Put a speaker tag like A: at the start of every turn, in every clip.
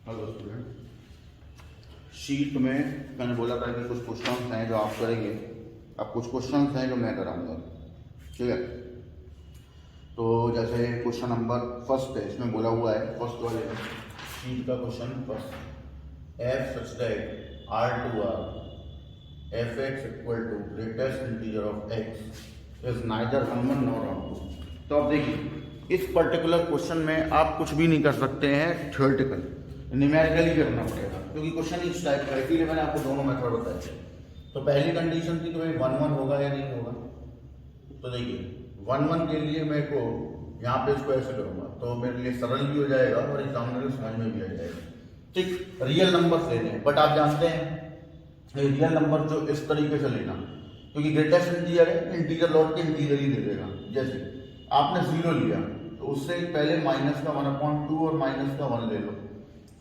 A: Hello student, sheet में मैंने बोला था कि कुछ क्वेश्चंस हैं जो आप करेंगे। अब कुछ क्वेश्चंस हैं जो मैं कराऊंगा, ठीक है। तो जैसे क्वेश्चन नंबर फर्स्ट है, इसमें बोला हुआ है फर्स्ट वाले में शीट का question first, f such that R to R f x equal to greatest integer of x is neither 1 nor 2। तो अब देखिए, इस पर्टिकुलर क्वेश्चन में आप कुछ भी नहीं कर सकते हैं, थ्योरेटिकल न्यूमेरिकली करना पड़ेगा, क्योंकि क्वेश्चन इस टाइप का है। इसीलिए मैंने आपको दोनों मेथड बताए। तो पहली कंडीशन थी कि भाई 1 होगा या नहीं होगा। तो देखिए 1 के लिए मेरे को यहाँ पे इसको ऐसे करूंगा तो मेरे लिए सरल भी हो जाएगा और एग्जामिनर को समझ में भी आ जाएगा। ठीक, रियल नंबर लेने हैं, बट आप जानते हैं रियल नंबर जो इस तरीके से लेना, क्योंकि ग्रेटेस्ट इंटीजर है, इंटीजर लौट के इंटीजर ही दे देगा। जैसे आपने 0 लिया तो उससे पहले माइनस का 1/2 और माइनस का 1 ले लो,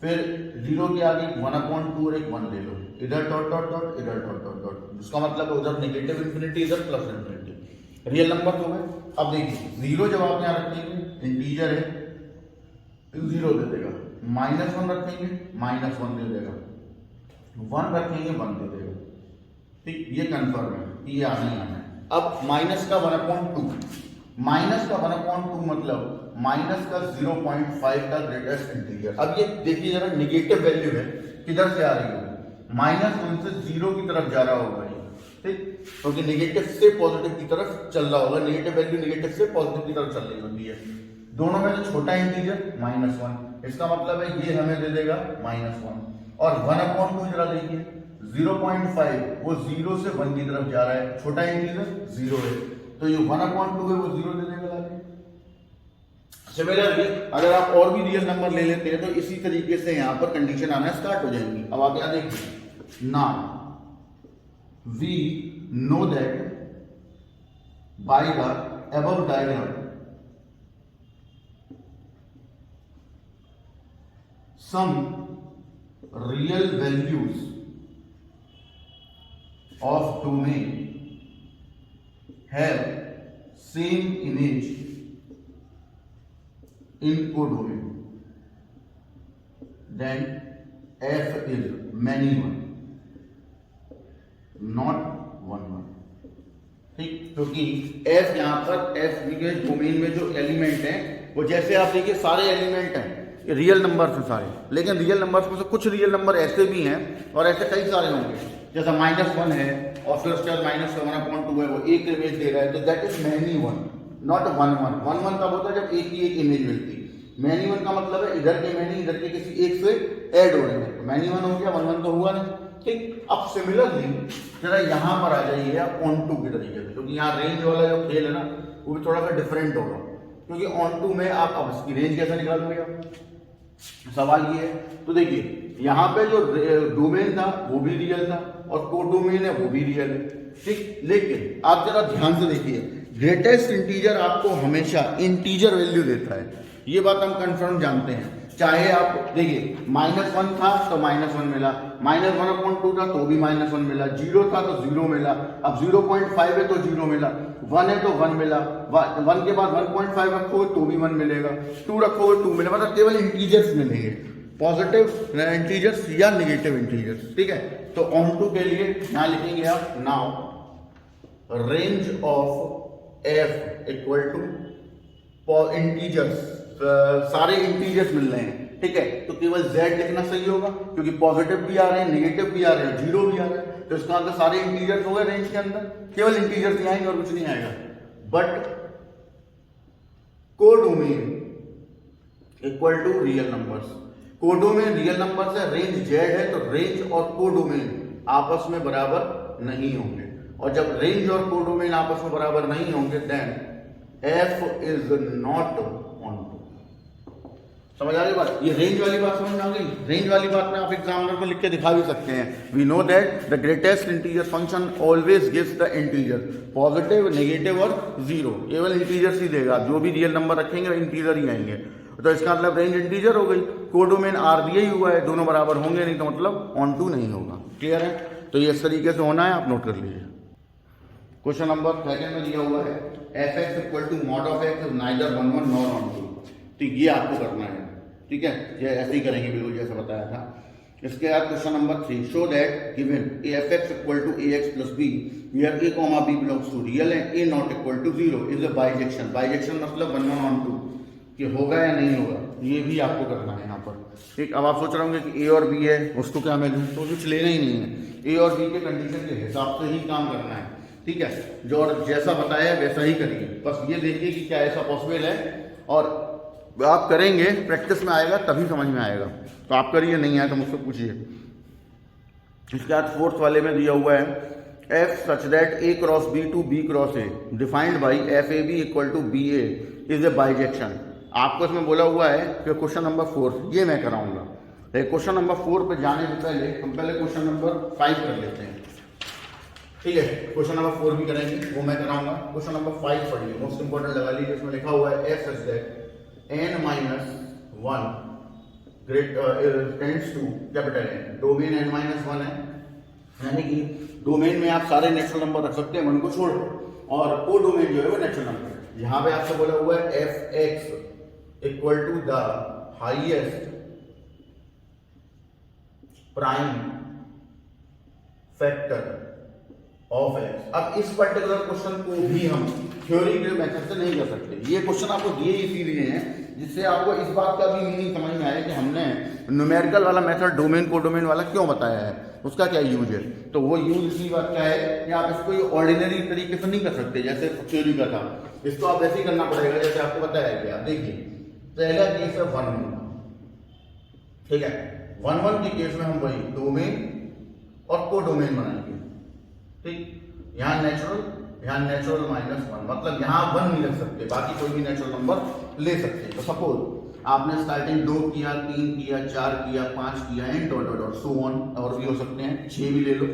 A: फिर 0 के आगे 1/2 और एक 1 ले लो, इधर डॉट डॉट डॉट, इधर डॉट डॉट डॉट, जिसका मतलब उधर नेगेटिव इंफिनिटी, इधर प्लस इंफिनिटी। रियल नंबर तो है। अब देखिए 0 जब आप यहाँ रखेंगे, इंटीजर है, 0 दे देगा, -1 रखेंगे, -1 दे देगा, 1 रखेंगे, 1 दे देगा। ठीक, ये कंफर्म है कि ये आना ही आना है। अब माइनस का 1/2, माइनस का 1/2 मतलब माइनस का 0.5 का ग्रेटेस्ट इंटीजर। अब ये देखिए जरा, निगेटिव वैल्यू है, किधर से आ रही है, -1 से 0 की तरफ जा रहा होगा ये। ठीक, क्योंकि नेगेटिव से पॉजिटिव की तरफ चल रहा होगा, नेगेटिव वैल्यू नेगेटिव से पॉजिटिव की तरफ चल रही होती है। दोनों में जो छोटा इंटीजर -1, इसका मतलब है ये हमें दे देगा -1। और 1/2 जरा देखिए, 0.5 वो 0 से 1 की तरफ जा रहा है, छोटा इंटीजर 0 है, तो ये 1/2 है, वो 0 दे देगा लाके। सिमिलरली अगर आप और भी रियल नंबर ले लेते हैं तो इसी तरीके से यहां पर कंडीशन आना स्टार्ट हो जाएंगी। अब आप यहां देखिए, now we know that by the above diagram some real values of domain have same image in codomain, then f is many one, not one. ठीक, क्योंकि f यहाँ पर f के डोमेन में जो एलिमेंट है वो, जैसे आप देखिए सारे एलिमेंट हैं रियल नंबर्स हैं सारे, लेकिन रियल नंबर्स में से कुछ रियल नंबर ऐसे भी हैं और ऐसे कई सारे होंगे, जैसा -1 है और फिर उसके बाद माइनस का 1/2 है, वो एक इमेज दे रहा है, तो that is many one, not 1 कब होता है, जब एक ही एक इमेज मिलती है। मैनी 1 का मतलब है इधर के मैनी इधर के किसी एक से ऐड हो रहे हैं, मैनी 1 हो गया, 1 तो हुआ नहीं। ठीक, अब सिमिलरली जरा यहां पर आ जाइए आप ऑन टू के तरीके से, क्योंकि यहाँ रेंज वाला जो खेल है ना वो भी थोड़ा सा डिफरेंट होगा, क्योंकि ऑन टू में आप अब इसकी रेंज कैसे निकालोगे आप, सवाल ये है। तो देखिए यहाँ पे जो डोमेन था वो भी रियल था और कोडोमेन है वो भी रियल है। ठीक, लेकिन आप जरा ध्यान से देखिए, ग्रेटेस्ट इंटीजर आपको हमेशा इंटीजर वैल्यू देता है, ये बात हम कंफर्म जानते हैं। चाहे आप देखिए -1 था तो -1 मिला, -1/2 था तो भी -1 मिला, 0 था तो 0 मिला, अब 0.5 है तो 0 मिला, 1 है तो 1 मिला, 1 के बाद 1.5 रखोगे तो भी 1 मिलेगा, 2 रखोगे 2 मिलेगा, मतलब केवल इंटीजर्स मिलेंगे, पॉजिटिव इंटीजर्स या नेगेटिव इंटीजर्स। ठीक है, तो ऑन टू के लिए यहां लिखेंगे आप, now range of f equal to integers, सारे इंटीजर्स मिल रहे हैं। ठीक है, तो केवल z लिखना सही होगा, क्योंकि पॉजिटिव भी आ रहे हैं, नेगेटिव भी आ रहे हैं, 0 भी आ रहा है, तो इसका मतलब सारे इंटीजर्स हो गए रेंज के अंदर, केवल इंटीजर्स ही आएंगे और कुछ नहीं आएगा। But codomain equal to real numbers, codomain real number है, रेंज z है, तो रेंज और कोडोमेन आपस में बराबर नहीं होंगे, और जब रेंज और कोडोमेन आपस में बराबर नहीं होंगे then f is not onto. समझ आ गई बात, ये रेंज वाली बात समझ में आ गई। रेंज वाली बात में आप एग्जामिनर को लिख के दिखा भी सकते हैं, we know that the greatest integer function always gives the integer positive, negative और 0, केवल इंटीजर्स ही देगा, जो भी रियल नंबर रखेंगे इंटीजर ही आएंगे, तो इसका मतलब रेंज इंटीजर हो गई, कोडोमेन आर दिया ही हुआ है, दोनों बराबर होंगे नहीं, तो मतलब ऑन टू नहीं होगा। क्लियर है, तो ये इस तरीके से होना है, आप नोट कर लीजिए। क्वेश्चन नंबर सेकंड में दिया हुआ है f x equal to mod of x is neither 1 1 nor 2, तो ये आपको करना है। ठीक है, ये ऐसे ही करेंगे बिल्कुल जैसे बताया था। इसके बाद question number 3, show that given AF(x) = AX + B where A, B belongs to real and A not equal to 0 is a bijection. Bijection मतलब 1 1 on 2 कि होगा या नहीं होगा, ये भी आपको करना है यहाँ पर। ठीक, अब आप सोच रहे होंगे कि A और B है, उसको क्या मैं लूँ, तो कुछ लेना ही नहीं है। A और B के कंडीशन के हिसाब से ही काम करना है। ठीक है, जो और जैसा बताया वैसा ही करिए, बस ये देखिए कि क्या ऐसा पॉसिबल है, और आप करेंगे प्रैक्टिस में आएगा तभी समझ में आएगा। तो आप करिए, नहीं आया तो मुझसे पूछिए। इसके बाद 4th वाले में दिया हुआ है F such that A cross B to B cross A defined by FAB = BA is a bijection. आपको इसमें बोला हुआ है कि क्वेश्चन नंबर 4, ये मैं कराऊंगा। क्वेश्चन नंबर 4 पे जाने से पहले हम पहले क्वेश्चन नंबर 5 कर लेते हैं। ठीक है, क्वेश्चन नंबर 4 भी करेंगे, वो मैं कराऊंगा। क्वेश्चन नंबर 5 पढ़िए, मोस्ट इंपोर्टेंट लगा लीजिए। इसमें लिखा हुआ है F such that n-1 tends to capital N, domain n-1 है, यानी कि डोमेन में आप सारे नेचुरल नंबर रख सकते हैं 1 को छोड़, और वो डोमेन जो है वो नेचुरल नंबर है। यहाँ पे आपसे बोला हुआ है F(x) = the highest prime factor of x। अब इस पर्टिकुलर क्वेश्चन को भी हम थ्योरी के मेथड से नहीं कर सकते। ये क्वेश्चन आपको दिए इसीलिए हैं जिससे आपको इस बात का भी मीनिंग समझ में आया कि हमने न्यूमेरिकल वाला मेथड डोमेन को डोमेन वाला क्यों बताया है, उसका क्या यूज है। तो वो यूज इसी बात का है कि आप इसको ऑर्डिनरी तरीके से नहीं कर सकते जैसे थ्योरी का था, इसको आप ऐसे ही करना पड़ेगा जैसे आपको बताया गया। देखिए, पहला केस है 1 1। ठीक है, 1 1 के केस में हम वही डोमेन और को डोमेन बनाएंगे। ठीक, यहाँ नेचुरल -1, मतलब यहाँ 1 नहीं रख सकते, बाकी कोई भी नेचुरल नंबर ले सकते हैं। तो सपोज आपने स्टार्टिंग 2 किया, 3 किया, 4 किया, 5 किया, and dot dot dot so on, और भी हो सकते हैं, 6 भी ले लो।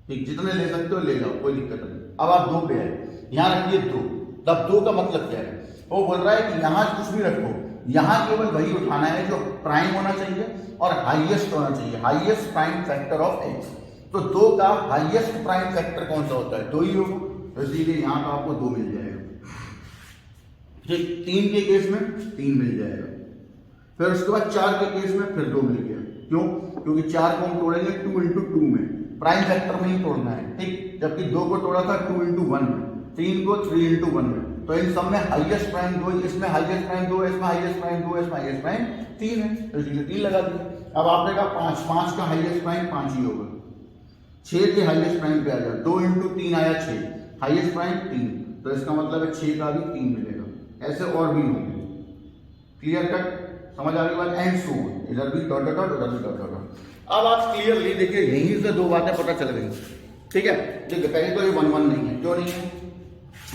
A: ठीक, जितने ले सकते हो ले जाओ, कोई दिक्कत नहीं। अब आप 2 पे आए, यहाँ रखिए 2। तब 2 का मतलब क्या है, वो बोल रहा है कि यहाँ कुछ भी रखो, यहाँ केवल वही उठाना है जो प्राइम होना चाहिए और हाईएस्ट होना चाहिए, highest prime factor of x। तो 2 का हाईएस्ट प्राइम फैक्टर कौन सा होता है, 2 ही होगा, तो इसलिए यहाँ पर आपको 2 मिल जाएगा। ठीक, 3 के केस में 3 मिल जाएगा, फिर उसके बाद 4 के केस में फिर 2 मिल गया। क्यों, क्योंकि 4 को हम तोड़ेंगे 2 × 2 में, प्राइम फैक्टर में ही तोड़ना है। ठीक, जबकि 2 को तोड़ा था 2 × 1 में, 3 को 3 × 1 में, तो इन सब में हाईएस्ट प्राइम 2, इसमें हाईएस्ट प्राइम 2, इसमें हाईएस्ट प्राइम 2, इसमें हाईएस्ट प्राइम 3 है, तो इसलिए 3 लगा दिया। अब आपने कहा 5 का हाईएस्ट प्राइम 5 ही होगा। 6 के हाईएस्ट प्राइम पे आ जाए, 2 × 3 आया 6, हाईएस्ट प्राइम 3, तो इसका मतलब है 6 का भी 3 मिलेगा। ऐसे और भी होंगे, क्लियर कट, समझ आ रही बात, एंड सो इधर भी डॉट डॉट, उधर भी डॉट डॉट। अब आप क्लियरली देखिए, यहीं से 2 बातें पता चल गई। ठीक है, देखिए पहले तो ये 1 1 नहीं है, क्यों नहीं है,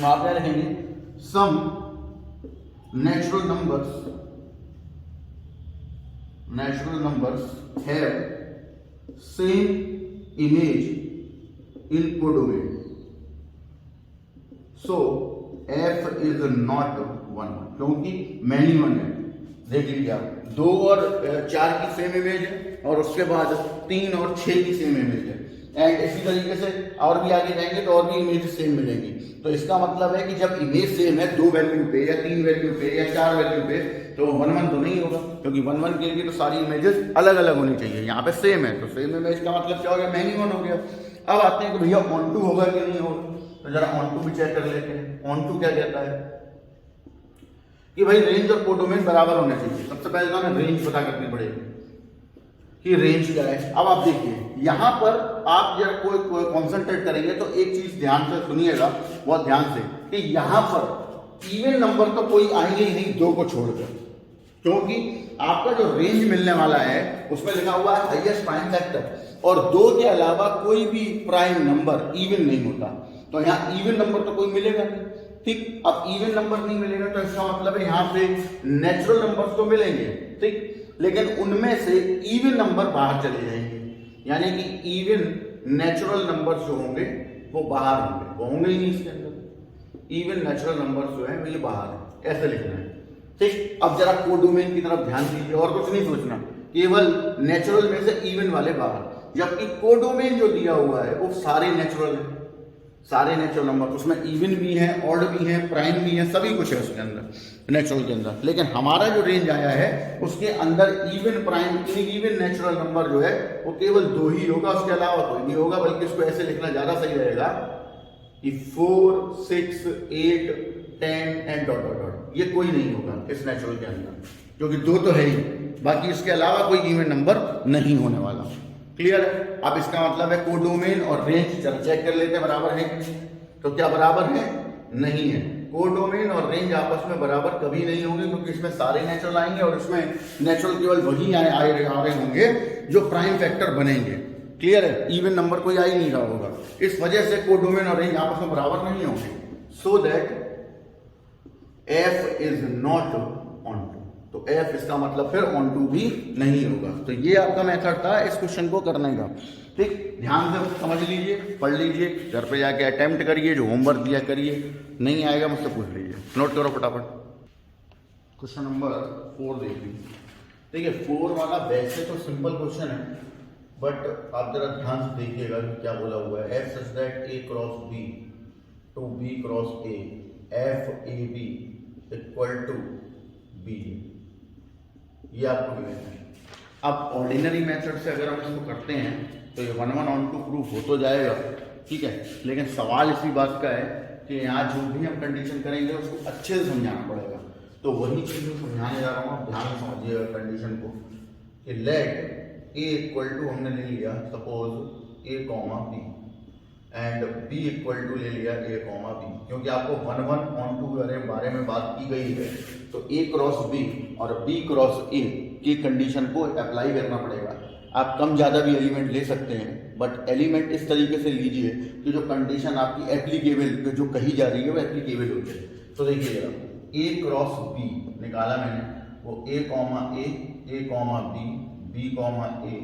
A: आप क्या लिखेंगे, some natural numbers have same image in codomain, so f is not 1 क्योंकि मैनी 1 है। देख लीजिए आप, 2 और 4 की सेम इमेज है, और उसके बाद 3 और 6 की सेम इमेज है, एंड इसी तरीके से और भी आगे जाएंगे तो और भी इमेज सेम मिलेंगी। तो इसका मतलब है कि जब इमेज सेम है 2 वैल्यू पे या 3 वैल्यू पे या 4 वैल्यू पे, तो 1 1 तो नहीं होगा, क्योंकि 1 1 के लिए तो सारी इमेजेस अलग अलग होनी चाहिए। यहाँ पे सेम है, तो सेम इमेज का मतलब क्या हो गया, मैनी 1 हो गया। अब आते हैं कि भैया ऑन टू होगा कि नहीं होगा, तो जरा ऑन टू भी चेक कर लेते हैं। ऑन टू क्या कहता है कि भाई रेंज और कोडोमेन बराबर होने चाहिए। सबसे पहले तो हमें रेंज पता करनी पड़ेगी कि रेंज क्या है। अब आप देखिए, यहाँ पर आप जरा कोई कॉन्सेंट्रेट करेंगे तो एक चीज ध्यान से सुनिएगा, बहुत ध्यान से, कि यहाँ पर इवन नंबर तो कोई आएंगे ही नहीं 2 को छोड़कर, क्योंकि आपका जो रेंज मिलने वाला है उसमें लिखा हुआ है हाईएस्ट प्राइम फैक्टर, और 2 के अलावा कोई भी प्राइम नंबर इवन नहीं होता। तो यहाँ इवन नंबर तो कोई मिलेगा नहीं। ठीक, अब इवन नंबर नहीं मिलेगा तो इसका मतलब है यहाँ पे नेचुरल नंबर तो मिलेंगे, ठीक, लेकिन उनमें से इवन नंबर बाहर चले जाएंगे, यानी कि इवन नेचुरल नंबर जो होंगे वो बाहर होंगे, वो होंगे ही नहीं इसके अंदर। इवन नेचुरल नंबर जो है वो ये बाहर है, ऐसे लिखना है। ठीक, अब जरा कोडोमेन की तरफ ध्यान दीजिए, और कुछ नहीं सोचना, केवल नेचुरल में से इवन वाले बाहर, जबकि कोडोमेन जो दिया हुआ है वो सारे नेचुरल है। सारे नेचुरल नंबर, उसमें इवन भी हैं, ऑड भी हैं, प्राइम भी हैं, सभी कुछ है उसके अंदर नेचुरल के अंदर। लेकिन हमारा जो रेंज आया है उसके अंदर even, prime, even natural number जो है वो केवल 2 ही होगा, उसके अलावा कोई नहीं होगा। बल्कि इसको ऐसे लिखना ज्यादा सही रहेगा कि 4, 6, 8, 10 एंड डॉट डॉट डॉट, ये कोई नहीं होगा इस नेचुरल के अंदर, क्योंकि 2 तो है ही, बाकी इसके अलावा कोई इवन नंबर नहीं होने वाला। क्लियर है? अब इसका मतलब है कोडोमेन और रेंज चेक कर लेते हैं बराबर है कि नहीं। तो क्या बराबर है? नहीं है। कोडोमेन और रेंज आपस में बराबर कभी नहीं होंगे, क्योंकि इसमें सारे नेचुरल आएंगे और इसमें नेचुरल केवल वही आ रहे होंगे जो प्राइम फैक्टर बनेंगे। क्लियर है? इवन नंबर कोई आ ही नहीं रहा होगा, इस वजह से कोडोमेन और रेंज आपस में बराबर नहीं होंगे। So that f is not onto, तो f इसका मतलब फिर ऑन टू भी नहीं होगा। तो ये आपका मेथड था इस क्वेश्चन को करने का। ठीक, ध्यान से समझ लीजिए, पढ़ लीजिए, घर पे जाके अटेम्प्ट करिए, जो होमवर्क दिया करिए, नहीं आएगा मुझसे पूछ लीजिए, नोट करो फटाफट। क्वेश्चन नंबर 4 देखिए। ठीक है, 4 वाला वैसे तो सिंपल क्वेश्चन है, बट आप जरा ध्यान से देखिएगा कि क्या बोला हुआ है। f such that a cross b to b cross a, f a b equal to b, ये आपको मिलेगा। अब ऑर्डिनरी मेथड से अगर हम इसको करते हैं तो ये 1 1 ऑन टू प्रूफ हो तो जाएगा, ठीक है। लेकिन सवाल इसी बात का है कि यहाँ जो भी हम कंडीशन करेंगे उसको अच्छे से समझाना पड़ेगा। तो वही चीज़ मैं समझाने जा रहा हूँ, आप ध्यान से समझिएगा कंडीशन को कि लेट a इक्वल टू हमने ले लिया suppose a comma b and b equal to ले लिया a कॉमा b, क्योंकि आपको 1 1 ऑन टू के बारे में बात की गई है तो a क्रॉस b और b क्रॉस a की कंडीशन को अप्लाई करना पड़ेगा। आप कम ज़्यादा भी एलिमेंट ले सकते हैं, बट एलिमेंट इस तरीके से लीजिए कि जो कंडीशन आपकी एप्लीकेबल जो कही जा रही है वो एप्लीकेबल हो जाए। तो देखिएगा a क्रॉस b निकाला मैंने, वो a comma b, b comma a,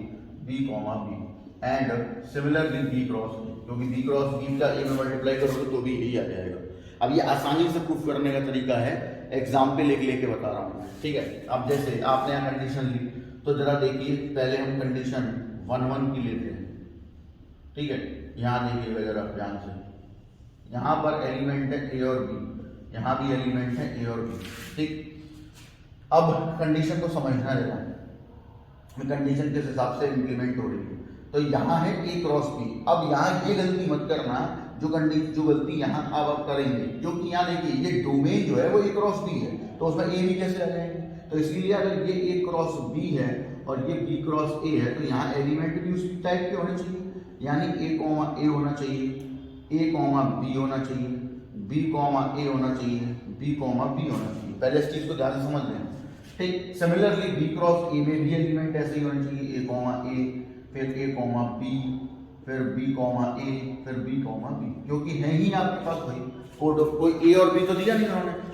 A: b comma b and similarly b cross b, क्योंकि b क्रॉस b का a में मल्टीप्लाई करोगे तो भी यही आ जाएगा। अब ये आसानी से प्रूफ करने का तरीका है, एग्जाम्पल लेके बता रहा हूँ, ठीक है। अब जैसे आपने यहाँ कंडीशन ली तो जरा देखिए, पहले हम कंडीशन 1 1 की लेते हैं, ठीक है। यहाँ देखिएगा जरा ध्यान से, यहाँ पर एलिमेंट है a और b, यहाँ भी एलिमेंट है a और b, ठीक। अब कंडीशन को समझना जरा, कंडीशन किस हिसाब से इंप्लीमेंट हो रही है। तो यहाँ है a क्रॉस b। अब यहाँ ये गलती मत करना जो गलती यहाँ अब आप करेंगे, जो कि यहाँ देखिए ये डोमेन जो है वो a क्रॉस b है, तो उसमें a भी कैसे आ जाएंगे। तो इसलिए अगर ये a क्रॉस b है और ये b क्रॉस a है तो यहाँ एलिमेंट भी उसी टाइप के होने चाहिए, यानी a कॉमा a होना चाहिए, a कॉमा b होना चाहिए, b कॉमा a होना चाहिए, b कॉमा b होना चाहिए। पहले इस चीज को ध्यान से समझ लें, ठीक। सिमिलरली b क्रॉस a में भी एलिमेंट ऐसे ही होना चाहिए, a कॉमा a, फिर a कॉमा b, फिर b कॉमा a, फिर b कॉमा b, क्योंकि है ही आपके पास भाई कोई a और b तो दिया नहीं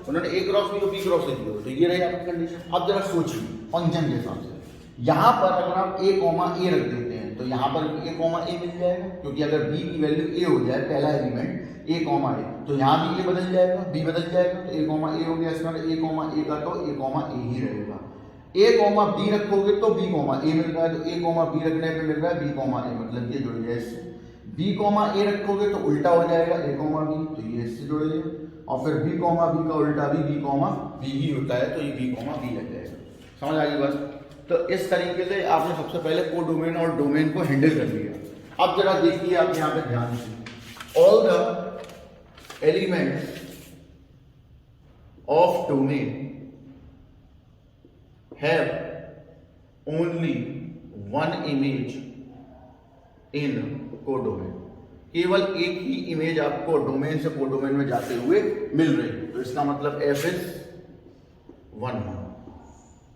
A: उन्होंने a क्रॉस b और b क्रॉस a दिया, तो ये रही आपकी कंडीशन। अब जरा सोचिए फंक्शन के हिसाब से, यहाँ पर अगर आप a कॉमा a रख देते हैं तो यहाँ पर भी a कॉमा a मिल जाएगा, क्योंकि अगर b की वैल्यू a हो जाए, पहला एलिमेंट a कॉमा a, तो यहाँ भी a बदल जाएगा, b बदल जाएगा, तो a कॉमा a हो गया, इसका a कॉमा a का तो a कॉमा a ही रहेगा। a कॉमा b रखोगे तो b कॉमा a मिल रहा है, तो a कॉमा b रखने पे मिल रहा है b कॉमा a, मतलब ये जुड़ गया इससे। b कॉमा a रखोगे तो उल्टा हो जाएगा a कॉमा b, तो ये इससे जुड़ गया, और फिर b कॉमा b का उल्टा भी b कॉमा b ही होता है, तो ये b कॉमा b लग जाएगा। समझ आ गई बात। तो इस तरीके से आपने सबसे पहले कोडोमेन और डोमेन को हैंडल कर लिया। अब जरा देखिए आप यहाँ पे ध्यान से, all the elements of domain have only one image in codomain, केवल एक ही इमेज आपको डोमेन से कोडोमेन में जाते हुए मिल रही है, तो इसका मतलब f is 1।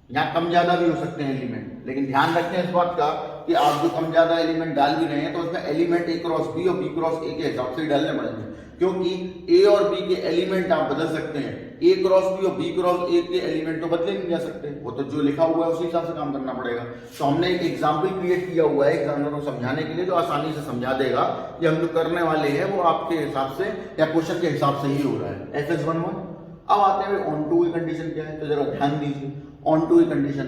A: यहाँ कम ज्यादा भी हो सकते हैं एलिमेंट, लेकिन ध्यान रखें इस बात का कि आप जो कम ज्यादा एलिमेंट डाल भी रहे हैं तो उसमें एलिमेंट a क्रॉस b और b क्रॉस a के हिसाब से डालने पड़ेंगे, क्योंकि a और b के एलिमेंट आप बदल सकते हैं, a क्रॉस b और b क्रॉस a के एलिमेंट तो बदले नहीं जा सकते, वो तो जो लिखा हुआ है उसी हिसाब से काम करना पड़ेगा। तो हमने एक एग्जाम्पल क्रिएट किया हुआ है एग्जामिनर को समझाने के लिए, जो आसानी से समझा देगा कि हम जो करने वाले हैं वो आपके हिसाब से या क्वेश्चन के हिसाब से ही हो रहा है। f is 1 1। अब आते हैं ऑन टू की कंडीशन क्या है, तो जरा ध्यान दीजिए। ऑन टू की कंडीशन,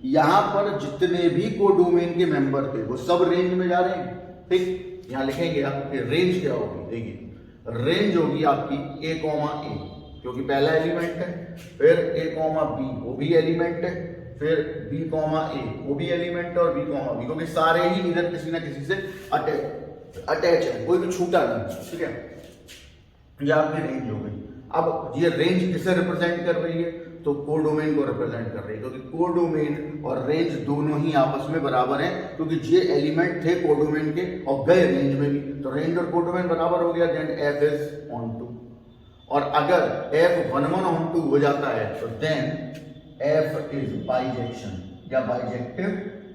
A: यहाँ पर जितने भी कोडोमेन के मेंबर थे वो सब रेंज में जा रहे हैं, ठीक। यहाँ लिखेंगे आप कि रेंज क्या होगी, देखिए रेंज होगी आपकी ए कॉमा ए, क्योंकि पहला एलिमेंट है, फिर ए कॉमा बी वो भी एलिमेंट है, फिर बी कॉमा ए वो भी एलिमेंट है, और बी कॉमा बी, क्योंकि सारे ही इधर किसी ना किसी से अटैच है, कोई भी छूटा नहीं, ठीक है। ये आपकी रेंज हो गई। अब ये रेंज किसे रिप्रेजेंट कर रही है, तो कोडोमेन को रिप्रेजेंट कर रही है, क्योंकि कोडोमेन और रेंज दोनों ही आपस में बराबर हैं, क्योंकि ये एलिमेंट थे कोडोमेन के और गए रेंज में भी, तो रेंज और कोडोमेन बराबर हो गया, then f is onto. और अगर एफ 1 1 ऑन टू हो जाता है तो देन एफ इज बाइजेक्शन या बाइजेक्टिव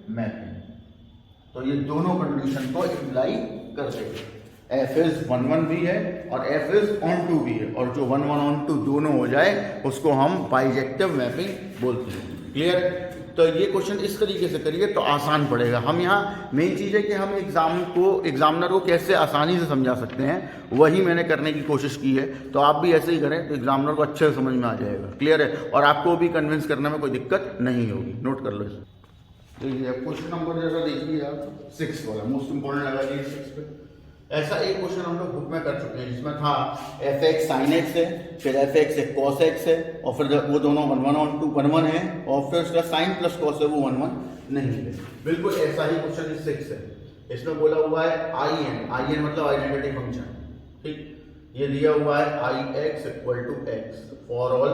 A: मैपिंग। तो ये दोनों कंडीशन को इम्प्लाई करते हैं, एफ इज 1 1 भी है और एफ इज ऑन टू भी है, और जो 1 1 ऑन टू दोनों हो जाए उसको हम बाइजेक्टिव मैपिंग बोलते हैं। क्लियर? तो ये क्वेश्चन इस तरीके से करिए तो आसान पड़ेगा। हम यहाँ मेन चीज़ है कि हम एग्जामिनर को कैसे आसानी से समझा सकते हैं, वही मैंने करने की कोशिश की है। तो आप भी ऐसे ही करें तो एग्जामिनर को अच्छे से समझ में आ जाएगा। क्लियर है? और आपको भी कन्विंस करने में कोई दिक्कत नहीं होगी। नोट कर लो इसे। तो ये क्वेश्चन नंबर जरा देखिए आप 6 वाला, मोस्ट इंपॉर्टेंट लगा दिए 6 पे। ऐसा एक क्वेश्चन हम लोग बुक में कर चुके हैं जिसमें था एफ एक्स साइन एक्स है, फिर एफ एक्स एक कॉस एक्स है, और फिर वो दोनों 1 1 ऑन टू 1 1 है, और फिर उसका साइन प्लस कॉस है वो 1 1 नहीं है। बिल्कुल ऐसा ही क्वेश्चन 6 है। इसमें बोला हुआ है आई एन मतलब आइडेंटिटी फंक्शन, ठीक। ये दिया हुआ है I x equal to x for all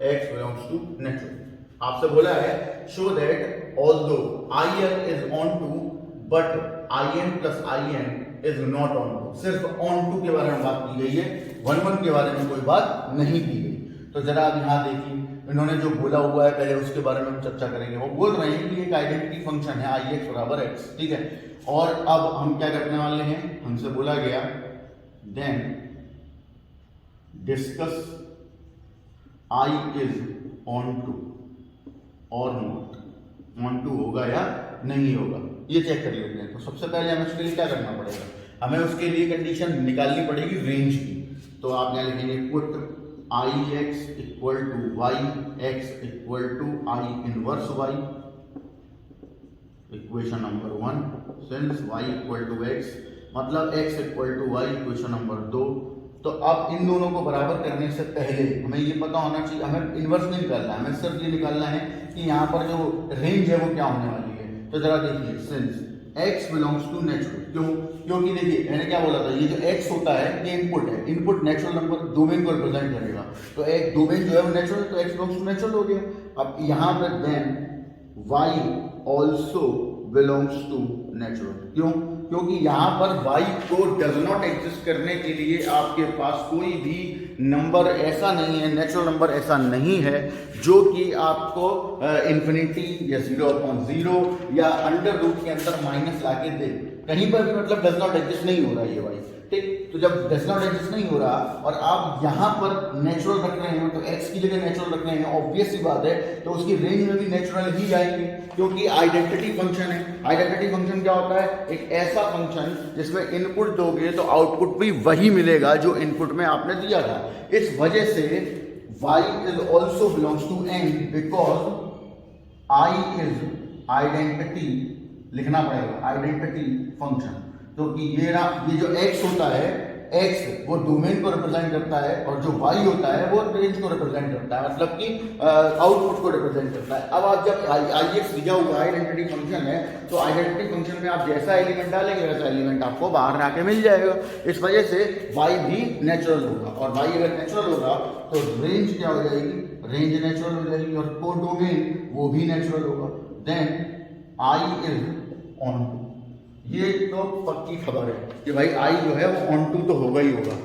A: x belongs to natural. आपसे बोला है show that although I n is onto but I n plus I n is not onto. सिर्फ onto के बारे में बात की गई है, 1 1 के बारे में कोई बात नहीं की गई। तो जरा अब यहाँ देखिए, इन्होंने जो बोला हुआ है पहले उसके बारे में हम चर्चा करेंगे। वो बोल रहे हैं कि एक आइडेंटिटी फंक्शन है आई एक्स बराबर एक्स, ठीक है। और अब हम क्या करने वाले हैं, हमसे बोला गया then discuss I is onto और नॉट, ऑन टू होगा या नहीं होगा, ये चेक कर लेते हैं। तो सबसे पहले हमें उसके लिए क्या करना पड़ेगा, हमें उसके लिए कंडीशन निकालनी पड़ेगी रेंज की। तो आप यहाँ लिखेंगे put I x equal to y x equal to I inverse y, equation number 1, since y equal to x मतलब x equal to y, equation number 2। तो अब इन दोनों को बराबर करने से पहले हमें ये पता होना चाहिए, हमें इनवर्स नहीं निकालना है, हमें सिर्फ ये निकालना है कि यहाँ पर जो रेंज है वो क्या होने वाली है। तो जरा देखिए, since x belongs to natural, क्यों? क्योंकि देखिए मैंने क्या बोला था, ये जो x होता है ये इनपुट है, इनपुट नेचुरल नंबर डोमेन को रिप्रेजेंट करेगा। तो एक डोमेन जो है वो नेचुरल, तो x बिलोंग्स टू नेचुरल हो गया। अब यहाँ पर then y also belongs to natural, क्यों? क्योंकि यहाँ पर y को डज नॉट एग्जिस्ट करने के लिए आपके पास कोई भी नंबर ऐसा नहीं है, नेचुरल नंबर ऐसा नहीं है जो कि आपको इन्फिनिटी या 0/0 या अंडर रूट के अंदर माइनस लाके दे। कहीं पर भी मतलब डज नॉट एग्जिस्ट नहीं हो रहा है ये y, ठीक। तो जब डज नॉट एग्जिस्ट नहीं हो रहा और आप यहाँ पर नेचुरल रख रहे हैं, तो x की जगह नेचुरल रख रहे हैं, ऑब्वियस सी बात है, तो उसकी रेंज में भी नेचुरल ही जाएंगे, क्योंकि आइडेंटिटी फंक्शन है। आइडेंटिटी फंक्शन क्या होता है, एक ऐसा फंक्शन जिसमें इनपुट दोगे तो आउटपुट भी वही मिलेगा जो इनपुट में आपने दिया था। इस वजह से y is also belongs to n because i is identity, लिखना पड़ेगा आइडेंटिटी फंक्शन। तो कि ये जो x होता है, x वो डोमेन को रिप्रेजेंट करता है और जो y होता है वो रेंज को रिप्रेजेंट करता है, मतलब कि आउटपुट को रिप्रेजेंट करता है। अब आप जब ix दिया हुआ आइडेंटिटी फंक्शन है, तो आइडेंटिटी फंक्शन में आप जैसा एलिमेंट डालेंगे वैसा एलिमेंट आपको बाहर आके मिल जाएगा। इस वजह से y भी नेचुरल होगा, और y अगर नेचुरल होगा तो रेंज क्या हो जाएगी, रेंज नेचुरल हो जाएगी, और कोडोमेन वो भी नेचुरल होगा। Then i is onto, ये तो पक्की खबर है कि भाई आई जो है वो ऑन टू तो होगा ही होगा,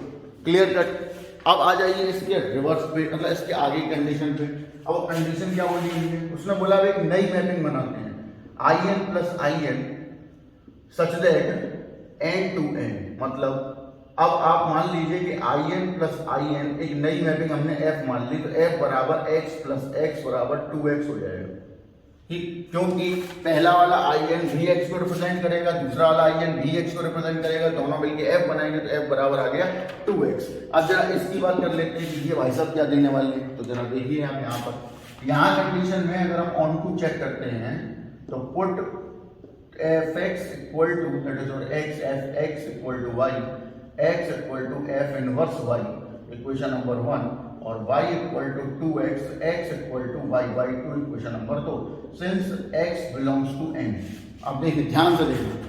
A: क्लियर कट। अब आ जाइए इसके रिवर्स पे, मतलब इसके आगे कंडीशन पे। अब कंडीशन क्या बोली है, उसने बोला एक नई मैपिंग बनाते हैं, I n plus I n such that n to n, मतलब अब आप मान लीजिए कि I n plus I n एक नई मैपिंग हमने एफ मान ली, तो एफ बराबर एक्स प्लस एक्स बराबर 2x हो जाएगा, ठीक। क्योंकि पहला वाला आई एन भी एक्स को रिप्रेजेंट करेगा, दूसरा वाला आई एन भी एक्स को रिप्रेजेंट करेगा, दोनों मिलकर एफ बनाएंगे, तो एफ बराबर आ गया 2x। अब जरा इसकी बात कर लेते हैं कि ये भाई साहब क्या देने वाले हैं। तो जरा देखिए आप यहाँ पर, यहाँ कंडीशन में अगर हम ऑन टू चेक करते हैं तो put f x equal to that is x f x equal to y x equal to f inverse y, equation number 1, और y equal to 2x, x equal to y by 2, equation number 2, since x belongs to n। अब देखिए ध्यान से देखिए,